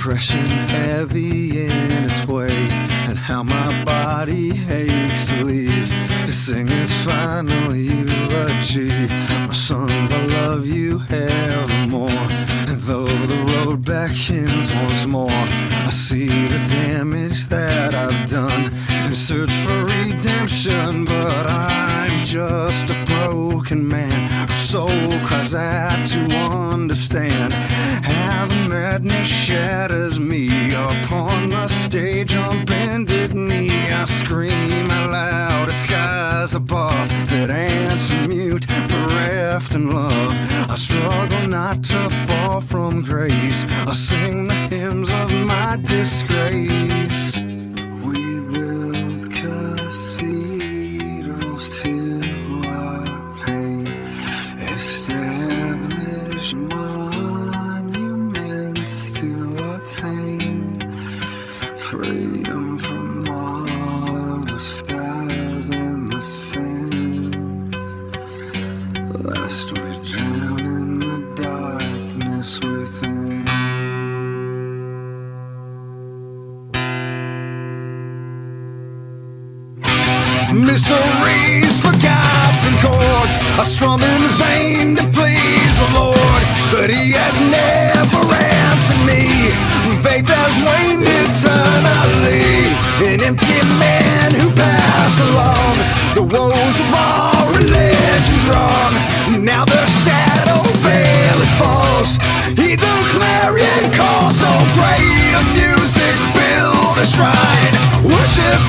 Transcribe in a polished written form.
depression heavy in its way, and how my body aches to leave, to sing its final eulogy. My sons, I love you evermore, and though the road beckons once more, I see the damage that I've done and search for redemption. But I'm just a broken man whose soul cries out to understand how the madness shatters me. Upon the stage on bended knee, I scream out loud at skies above that answer mute, bereft in love. I struggle not to fall from grace, I sing the hymns of my disgrace. We build cathedrals to our pain, establish monuments to attain freedom from all the skies and the sins, lest we drown in the darkness within. Mysteries, forgotten chords, I strum in vain to please the Lord, but He has never answered me. Faith has waned eternally, an empty man who passed along the woes of all religions wrong. Now the shadow veil it falls, heed the clarion call. So pray to music, build a shrine, worship